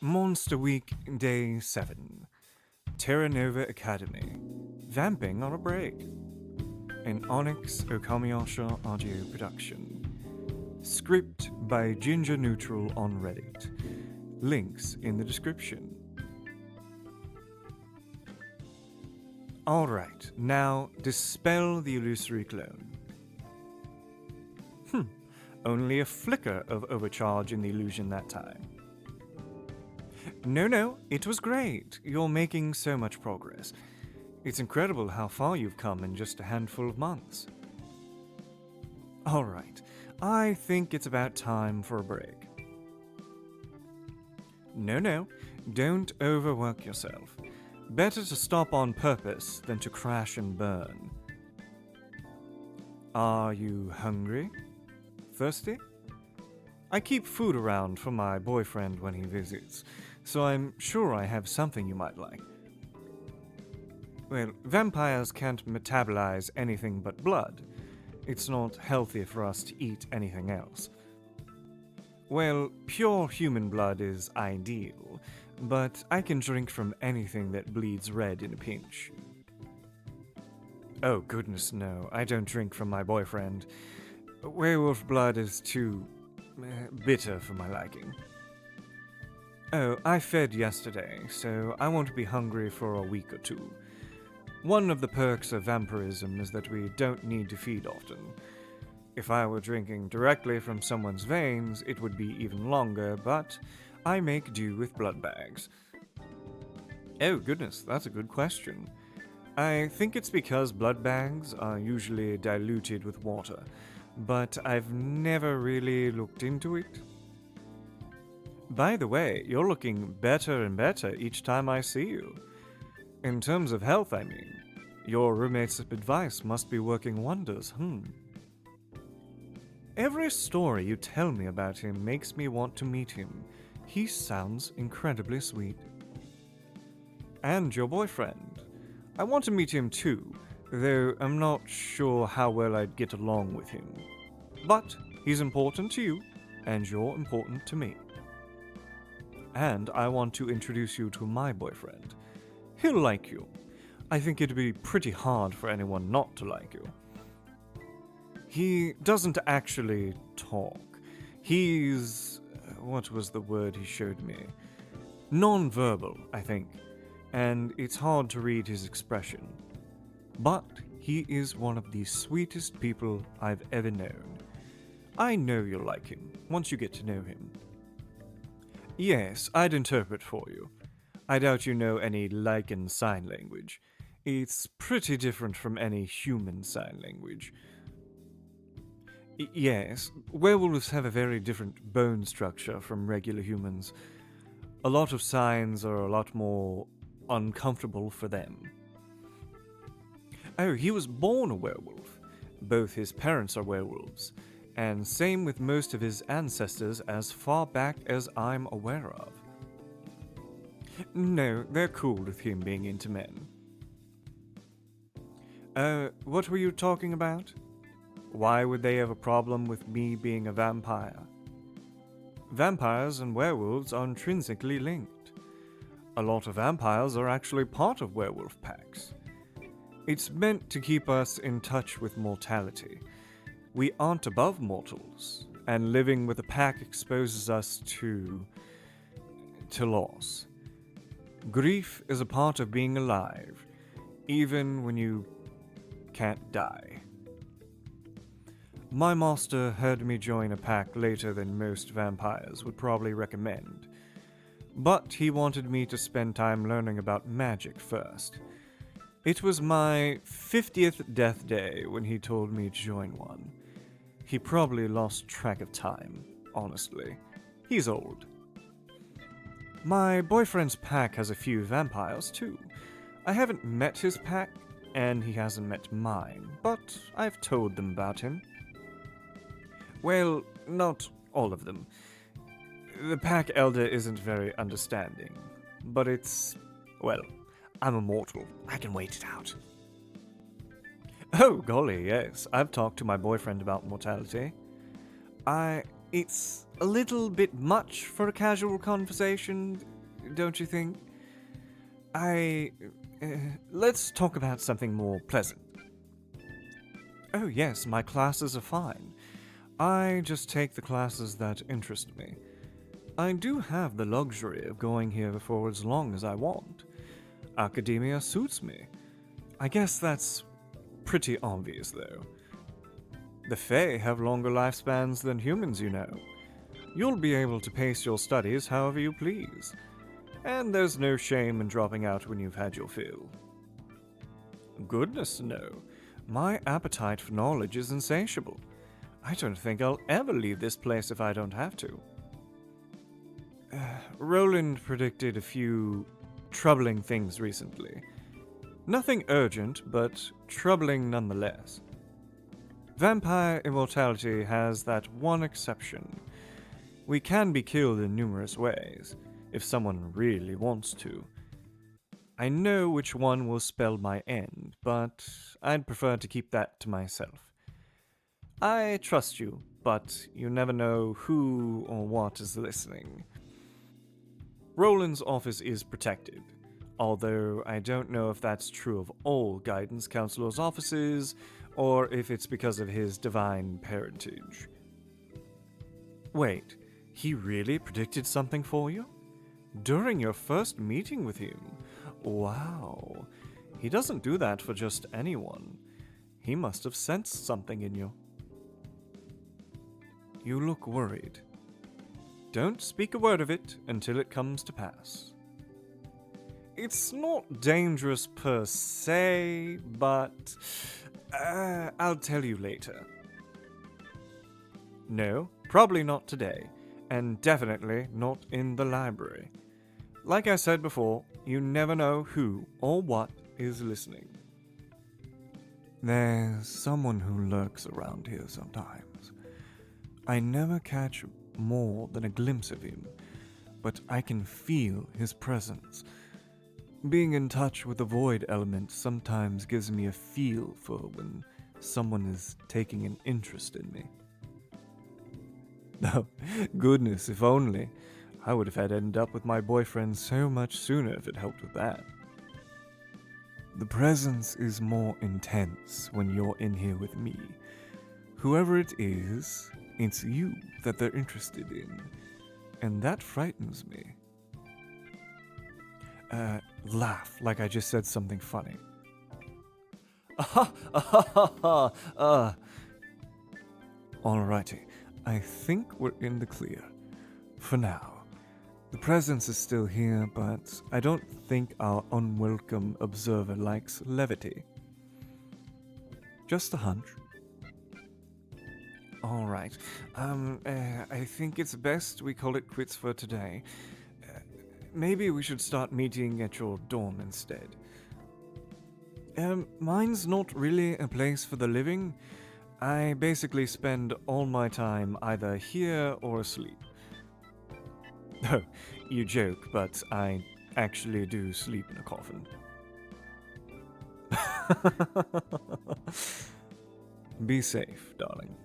Monster Week Day 7. Terra Nova Academy. Vamping on a break. An Onyx Okamiyasha audio production. Script by Ginger Neutral on Reddit. Links in the description. Alright, now dispel the illusory clone. Only a flicker of overcharge in the illusion that time. No, it was great. You're making so much progress. It's incredible how far you've come in just a handful of months. Alright, I think it's about time for a break. No, don't overwork yourself. Better to stop on purpose than to crash and burn. Are you hungry? Thirsty? I keep food around for my boyfriend when he visits, so I'm sure I have something you might like. Well, vampires can't metabolize anything but blood. It's not healthy for us to eat anything else. Well, pure human blood is ideal, but I can drink from anything that bleeds red in a pinch. Oh goodness no, I don't drink from my boyfriend. Werewolf blood is too bitter for my liking. Oh, I fed yesterday, so I won't be hungry for a week or two. One of the perks of vampirism is that we don't need to feed often. If I were drinking directly from someone's veins, it would be even longer, but I make do with blood bags. Oh goodness, that's a good question. I think it's because blood bags are usually diluted with water, but I've never really looked into it. By the way, you're looking better and better each time I see you. In terms of health, I mean. Your roommate's advice must be working wonders, Every story you tell me about him makes me want to meet him. He sounds incredibly sweet. And your boyfriend. I want to meet him too, though I'm not sure how well I'd get along with him. But he's important to you, and you're important to me. And I want to introduce you to my boyfriend. He'll like you. I think it'd be pretty hard for anyone not to like you. He doesn't actually talk. He's... what was the word he showed me? Non-verbal, I think. And it's hard to read his expression. But he is one of the sweetest people I've ever known. I know you'll like him, once you get to know him. Yes, I'd interpret for you. I doubt you know any lichen sign language. It's pretty different from any human sign language. Yes, werewolves have a very different bone structure from regular humans. A lot of signs are a lot more uncomfortable for them. Oh, he was born a werewolf. Both his parents are werewolves, and same with most of his ancestors as far back as I'm aware of. No, they're cool with him being into men. What were you talking about? Why would they have a problem with me being a vampire? Vampires and werewolves are intrinsically linked. A lot of vampires are actually part of werewolf packs. It's meant to keep us in touch with mortality. We aren't above mortals, and living with a pack exposes us to loss. Grief is a part of being alive, even when you can't die. My master had me join a pack later than most vampires would probably recommend, but he wanted me to spend time learning about magic first. It was my 50th death day when he told me to join one. He probably lost track of time, honestly. He's old. My boyfriend's pack has a few vampires too. I haven't met his pack, and he hasn't met mine, but I've told them about him. Well, not all of them. The pack elder isn't very understanding, but well, I'm immortal. I can wait it out. Oh, golly, yes. I've talked to my boyfriend about mortality. I It's a little bit much for a casual conversation, don't you think? Let's talk about something more pleasant. Oh yes, my classes are fine. I just take the classes that interest me. I do have the luxury of going here for as long as I want. Academia suits me. I guess that's pretty obvious, though. The Fae have longer lifespans than humans, you know. You'll be able to pace your studies however you please. And there's no shame in dropping out when you've had your fill. Goodness, no. My appetite for knowledge is insatiable. I don't think I'll ever leave this place if I don't have to. Roland predicted a few troubling things recently. Nothing urgent, but troubling nonetheless. Vampire immortality has that one exception. We can be killed in numerous ways, if someone really wants to. I know which one will spell my end, but I'd prefer to keep that to myself. I trust you, but you never know who or what is listening. Roland's office is protected, although I don't know if that's true of all guidance counselors' offices, or if it's because of his divine parentage. Wait, he really predicted something for you? During your first meeting with him? Wow. He doesn't do that for just anyone. He must have sensed something in you. You look worried. Don't speak a word of it until it comes to pass. It's not dangerous per se, but I'll tell you later. No, probably not today, and definitely not in the library. Like I said before, you never know who or what is listening. There's someone who lurks around here sometimes. I never catch more than a glimpse of him, but I can feel his presence. Being in touch with the void element sometimes gives me a feel for when someone is taking an interest in me. Oh, goodness, if only. I would have had ended up with my boyfriend so much sooner if it helped with that. The presence is more intense when you're in here with me. Whoever it is, it's you that they're interested in, and that frightens me. Laugh like I just said something funny. Alrighty, I think we're in the clear. For now. The presence is still here, but I don't think our unwelcome observer likes levity. Just a hunch. Alright, I think it's best we call it quits for today. Maybe we should start meeting at your dorm instead. Mine's not really a place for the living. I basically spend all my time either here or asleep. Oh, you joke, but I actually do sleep in a coffin. Be safe, darling.